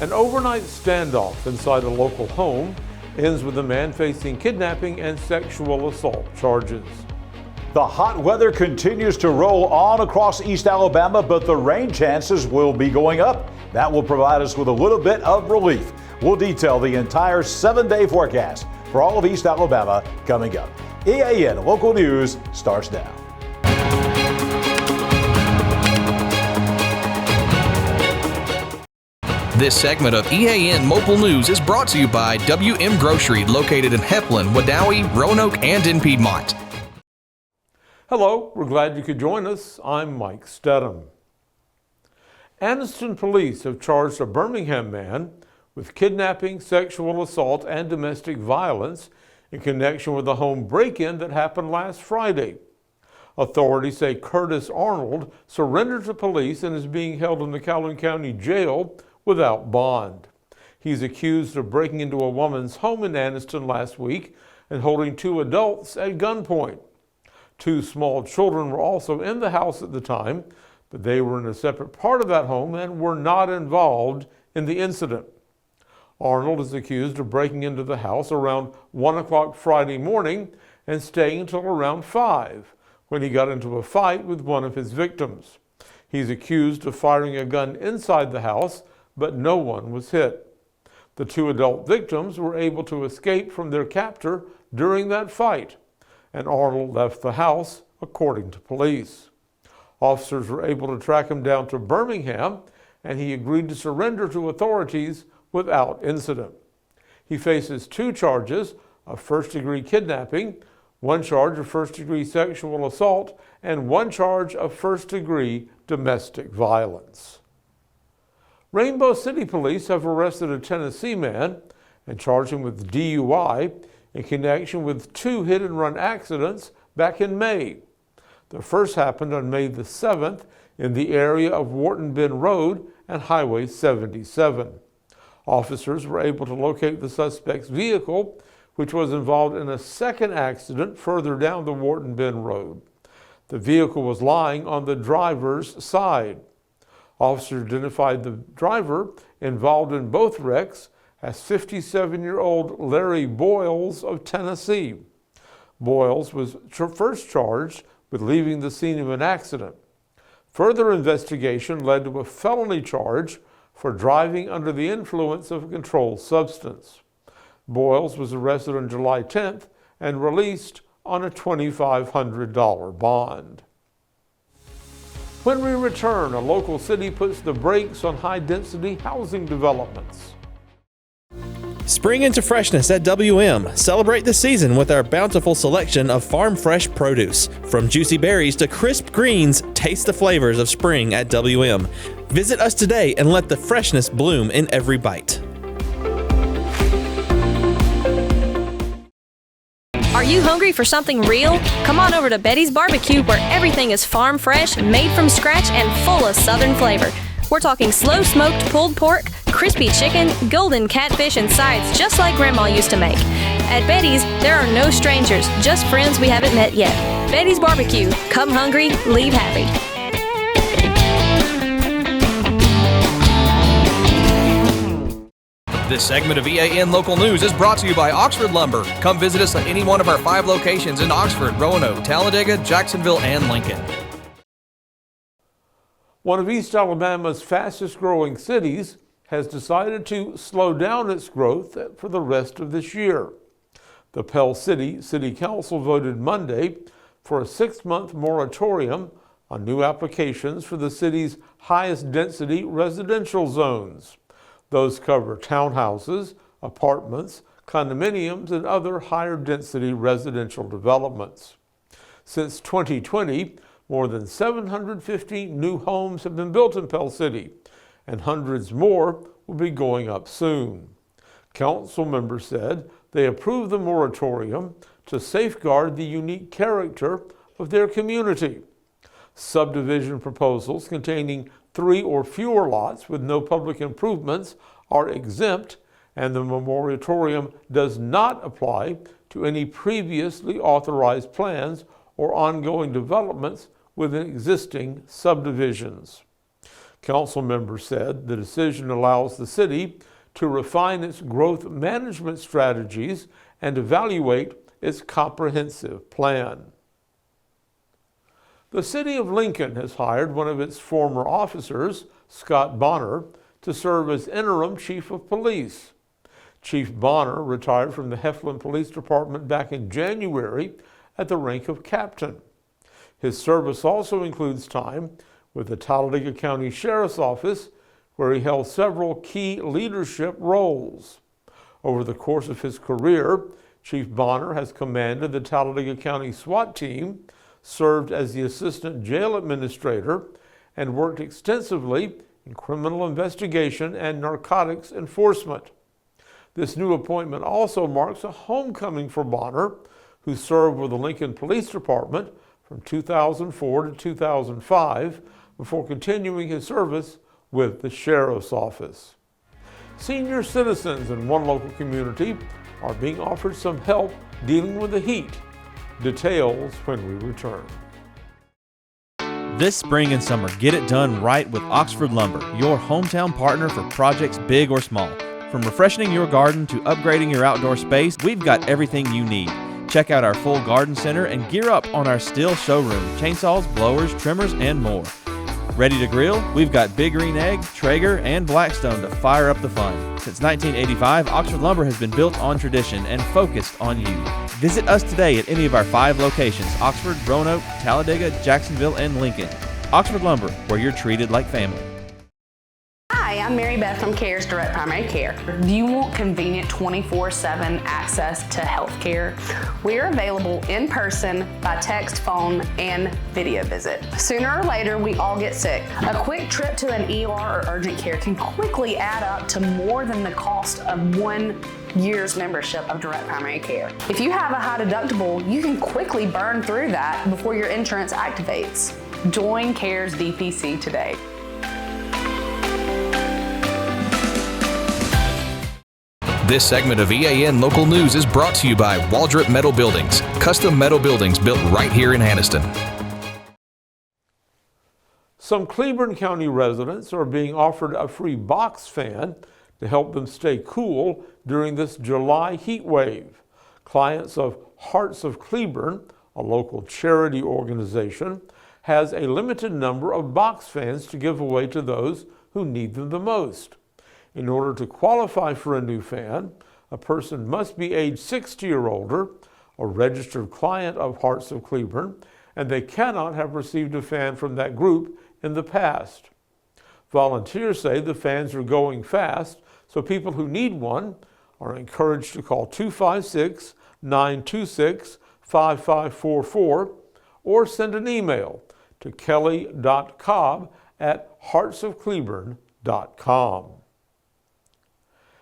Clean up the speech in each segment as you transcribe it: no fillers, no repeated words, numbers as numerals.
An overnight standoff inside a local home ends with a man facing kidnapping and sexual assault charges. The hot weather continues to roll on across East Alabama, but the rain chances will be going up. That will provide us with a little bit of relief. We'll detail the entire 7-day forecast for all of East Alabama coming up. EAN Local News starts now. This segment of EAN Mobile News is brought to you by WM Grocery, located in Heflin, Wadowee, Roanoke, and in Piedmont. Hello, we're glad you could join us. I'm Mike Stedham. Anniston police have charged a Birmingham man with kidnapping, sexual assault, and domestic violence in connection with a home break-in that happened last Friday. Authorities say Curtis Arnold surrendered to police and is being held in the Calhoun County Jail without bond. He's accused of breaking into a woman's home in Anniston last week and holding 2 adults at gunpoint. 2 small children were also in the house at the time, but they were in a separate part of that home and were not involved in the incident. Arnold is accused of breaking into the house around 1 o'clock Friday morning and staying until around 5, when he got into a fight with one of his victims. He's accused of firing a gun inside the house, but no one was hit. The 2 adult victims were able to escape from their captor during that fight, and Arnold left the house, according to police. Officers were able to track him down to Birmingham, and he agreed to surrender to authorities without incident. He faces 2 charges of first-degree kidnapping, 1 charge of first-degree sexual assault, and 1 charge of first-degree domestic violence. Rainbow City police have arrested a Tennessee man and charged him with DUI in connection with 2 hit-and-run accidents back in May. The first happened on May the 7th in the area of Wharton Bend Road and Highway 77. Officers were able to locate the suspect's vehicle, which was involved in a second accident further down the Wharton Bend Road. The vehicle was lying on the driver's side. Officers identified the driver involved in both wrecks as 57-year-old Larry Boyles of Tennessee. Boyles was first charged with leaving the scene of an accident. Further investigation led to a felony charge for driving under the influence of a controlled substance. Boyles was arrested on July 10th and released on a $2,500 bond. When we return, a local city puts the brakes on high-density housing developments. Spring into freshness at WM. Celebrate the season with our bountiful selection of farm-fresh produce. From juicy berries to crisp greens, taste the flavors of spring at WM. Visit us today and let the freshness bloom in every bite. Are you hungry for something real? Come on over to Betty's Barbecue, where everything is farm fresh, made from scratch, and full of southern flavor. We're talking slow-smoked pulled pork, crispy chicken, golden catfish, and sides just like Grandma used to make. At Betty's, there are no strangers, just friends we haven't met yet. Betty's Barbecue. Come hungry, leave happy. This segment of EAN Local News is brought to you by Oxford Lumber. Come visit us at any one of our 5 locations in Oxford, Roanoke, Talladega, Jacksonville, and Lincoln. One of East Alabama's fastest growing cities has decided to slow down its growth for the rest of this year. The Pell City City Council voted Monday for a 6-month moratorium on new applications for the city's highest density residential zones. Those cover townhouses, apartments, condominiums, and other higher density residential developments. Since 2020, more than 750 new homes have been built in Pell City, and hundreds more will be going up soon. Council members said they approved the moratorium to safeguard the unique character of their community. Subdivision proposals containing 3 or fewer lots with no public improvements are exempt, and the moratorium does not apply to any previously authorized plans or ongoing developments within existing subdivisions. Council members said the decision allows the city to refine its growth management strategies and evaluate its comprehensive plan. The city of Lincoln has hired one of its former officers, Scott Bonner, to serve as interim chief of police. Chief Bonner retired from the Heflin Police Department back in January at the rank of captain. His service also includes time with the Talladega County Sheriff's Office, where he held several key leadership roles. Over the course of his career, Chief Bonner has commanded the Talladega County SWAT team, served as the assistant jail administrator, and worked extensively in criminal investigation and narcotics enforcement. This new appointment also marks a homecoming for Bonner, who served with the Lincoln Police Department from 2004 to 2005 before continuing his service with the Sheriff's Office. Senior citizens in one local community are being offered some help dealing with the heat. Details when we return. This spring and summer, get it done right with Oxford Lumber, your hometown partner for projects big or small. From refreshing your garden to upgrading your outdoor space, we've got everything you need. Check out our full garden center and gear up on our Stihl showroom, chainsaws, blowers, trimmers, and more. Ready to grill? We've got Big Green Egg, Traeger, and Blackstone to fire up the fun. Since 1985, Oxford Lumber has been built on tradition and focused on you. Visit us today at any of our 5 locations: Oxford, Roanoke, Talladega, Jacksonville, and Lincoln. Oxford Lumber, where you're treated like family. Hi, I'm Mary Beth from CARES Direct Primary Care. Do you want convenient 24/7 access to health care? We are available in person, by text, phone, and video visit. Sooner or later, we all get sick. A quick trip to an ER or urgent care can quickly add up to more than the cost of 1 year's membership of Direct Primary Care. If you have a high deductible, you can quickly burn through that before your insurance activates. Join CARES DPC today. This segment of EAN Local News is brought to you by Waldrop Metal Buildings, custom metal buildings built right here in Anniston. Some Cleburne County residents are being offered a free box fan to help them stay cool during this July heat wave. Clients of Halts of Cleburne, a local charity organization, has a limited number of box fans to give away to those who need them the most. In order to qualify for a new fan, a person must be age 60 or older, a registered client of Halts of Cleburne, and they cannot have received a fan from that group in the past. Volunteers say the fans are going fast, so people who need one are encouraged to call 256-926-5544 or send an email to kelly.cobb@heartsofcleburne.com.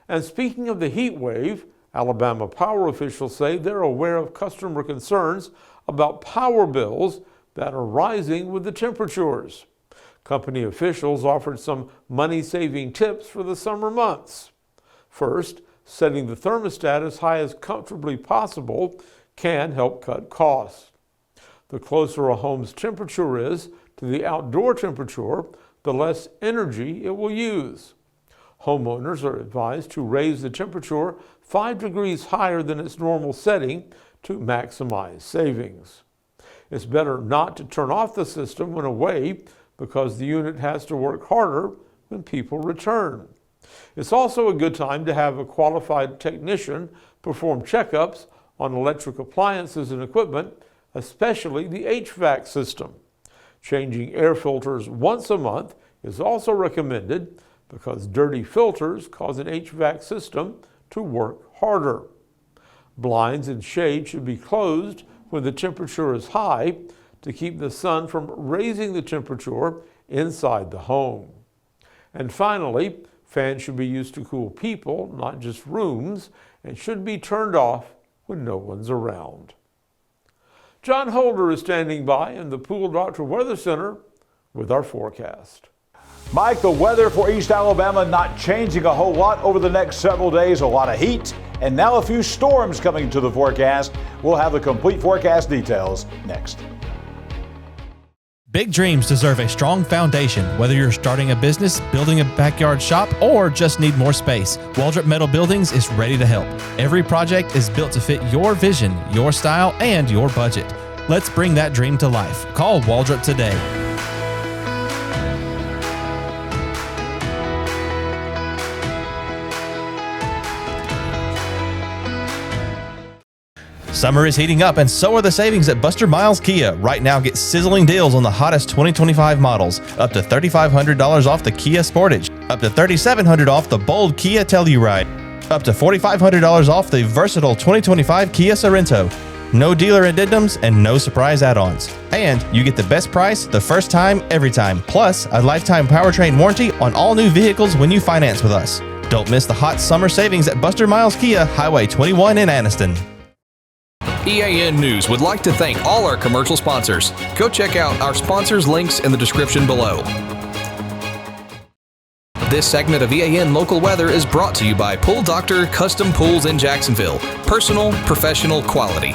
And speaking of the heat wave, Alabama power officials say they're aware of customer concerns about power bills that are rising with the temperatures. Company officials offered some money-saving tips for the summer months. First, setting the thermostat as high as comfortably possible can help cut costs. The closer a home's temperature is to the outdoor temperature, the less energy it will use. Homeowners are advised to raise the temperature 5 degrees higher than its normal setting to maximize savings. It's better not to turn off the system when away because the unit has to work harder when people return. It's also a good time to have a qualified technician perform checkups on electric appliances and equipment, especially the HVAC system. Changing air filters once a month is also recommended because dirty filters cause an HVAC system to work harder. Blinds and shade should be closed when the temperature is high to keep the sun from raising the temperature inside the home. And finally, fans should be used to cool people, not just rooms, and should be turned off when no one's around. John Holder is standing by in the Pool Doctor Weather Center with our forecast. Mike, the weather for East Alabama not changing a whole lot over the next several days. A lot of heat and now a few storms coming to the forecast. We'll have the complete forecast details next. Big dreams deserve a strong foundation. Whether you're starting a business, building a backyard shop, or just need more space, Waldrop Metal Buildings is ready to help. Every project is built to fit your vision, your style, and your budget. Let's bring that dream to life. Call Waldrop today. Summer is heating up, and so are the savings at Buster Miles Kia. Right now, get sizzling deals on the hottest 2025 models. Up to $3,500 off the Kia Sportage. Up to $3,700 off the bold Kia Telluride. Up to $4,500 off the versatile 2025 Kia Sorento. No dealer addendums and no surprise add-ons. And you get the best price the first time, every time. Plus, a lifetime powertrain warranty on all new vehicles when you finance with us. Don't miss the hot summer savings at Buster Miles Kia, Highway 21 in Anniston. EAN News would like to thank all our commercial sponsors. Go check out our sponsors' links in the description below. This segment of EAN Local Weather is brought to you by Pool Doctor Custom Pools in Jacksonville. Personal, professional, quality.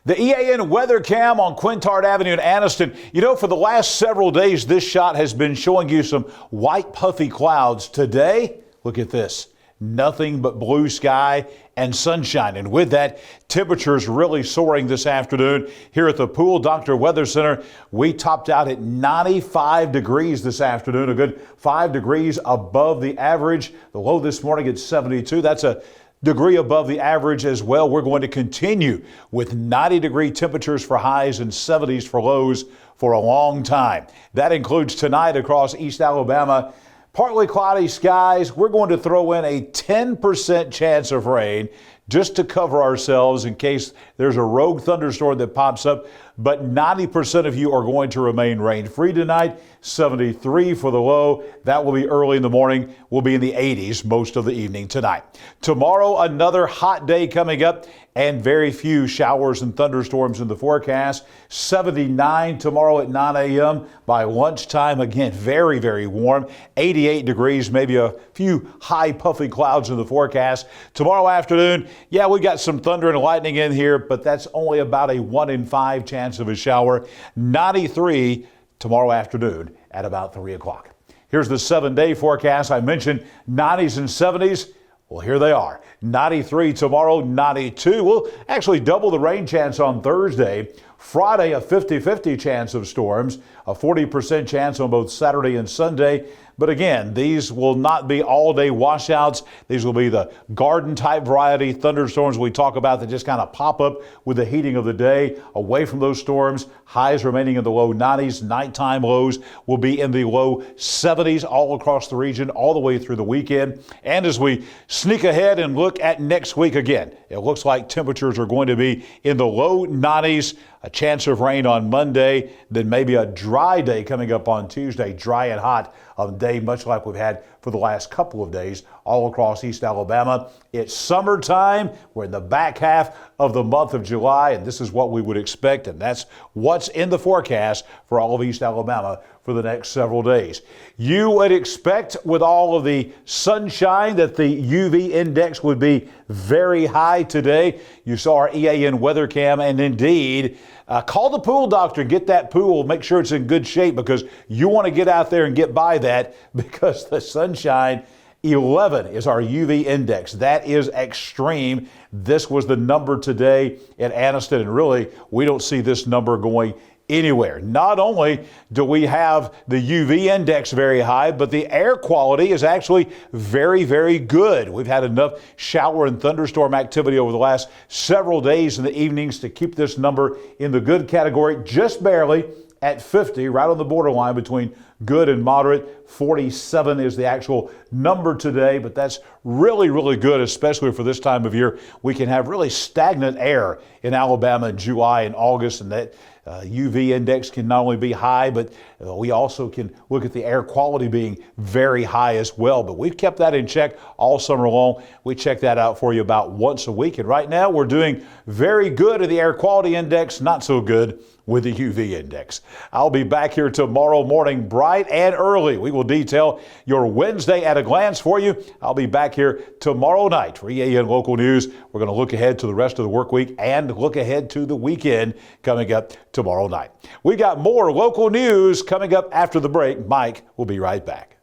The EAN weather cam on Quintard Avenue in Anniston. You know, for the last several days, this shot has been showing you some white puffy clouds. Today, look at this. Nothing but blue sky and sunshine. And with that, temperatures really soaring this afternoon. Here at the Pool Doctor Weather Center, we topped out at 95 degrees this afternoon, a good 5 degrees above the average. The low this morning at 72. That's a degree above the average as well. We're going to continue with 90-degree temperatures for highs and 70s for lows for a long time. That includes tonight across East Alabama. Partly cloudy skies. We're going to throw in a 10% chance of rain just to cover ourselves in case there's a rogue thunderstorm that pops up. But 90% of you are going to remain rain-free tonight. 73 for the low. That will be early in the morning. We'll be in the 80s most of the evening tonight. Tomorrow, another hot day coming up and very few showers and thunderstorms in the forecast. 79 tomorrow at 9 a.m. By lunchtime, again, very, very warm. 88 degrees, maybe a few high puffy clouds in the forecast. Tomorrow afternoon, yeah, we got some thunder and lightning in here, but that's only about a 1 in 5 chance of a shower. 93 tomorrow afternoon at about 3 o'clock. Here's the 7-day forecast. I mentioned 90s and 70s. Well, here they are. 93 tomorrow, 92. We'll actually double the rain chance on Thursday. Friday, a 50-50 chance of storms, a 40% chance on both Saturday and Sunday. But again, these will not be all-day washouts. These will be the garden-type variety thunderstorms we talk about that just kind of pop up with the heating of the day. Away from those storms, highs remaining in the low 90s. Nighttime lows will be in the low 70s all across the region all the way through the weekend. And as we sneak ahead and look at next week again, it looks like temperatures are going to be in the low 90s. A chance of rain on Monday, then maybe a dry day coming up on Tuesday, dry and hot on a day much like we've had for the last couple of days all across East Alabama. It's summertime. We're in the back half of the month of July, and this is what we would expect, and that's what's in the forecast for all of East Alabama for the next several days. You would expect with all of the sunshine that the UV index would be very high today. You saw our EAN weather cam, and indeed, call the pool doctor and get that pool. Make sure it's in good shape because you want to get out there and get by that because the sunshine, 11 is our UV index. That is extreme. This was the number today at Anniston, and really, we don't see this number going anywhere. Not only do we have the UV index very high, but the air quality is actually very, very good. We've had enough shower and thunderstorm activity over the last several days in the evenings to keep this number in the good category, just barely at 50, right on the borderline between good and moderate. 47 is the actual number today, but that's really, really good, especially for this time of year. We can have really stagnant air in Alabama in July and August, and that UV index can not only be high, but we also can look at the air quality being very high as well. But we've kept that in check all summer long. We check that out for you about once a week. And right now we're doing very good at the air quality index, not so good with the UV index. I'll be back here tomorrow morning bright bright and early. We will detail your Wednesday at a glance for you. I'll be back here tomorrow night for EAN Local News. We're going to look ahead to the rest of the work week and look ahead to the weekend coming up tomorrow night. We got more local news coming up after the break. Mike will be right back.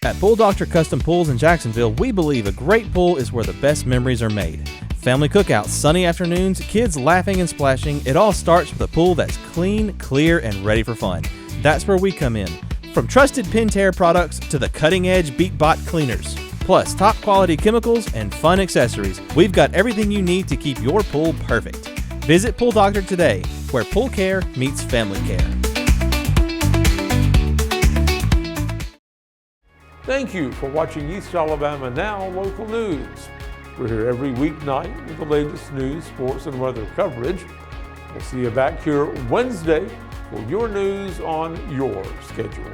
At Pool Doctor Custom Pools in Jacksonville, we believe a great pool is where the best memories are made. Family cookouts, sunny afternoons, kids laughing and splashing, it all starts with a pool that's clean, clear, and ready for fun. That's where we come in. From trusted Pentair products to the cutting-edge BeatBot cleaners, plus top quality chemicals and fun accessories, we've got everything you need to keep your pool perfect. Visit Pool Doctor today, where pool care meets family care. Thank you for watching East Alabama Now Local News. We're here every weeknight with the latest news, sports, and weather coverage. We'll see you back here Wednesday for your news on your schedule.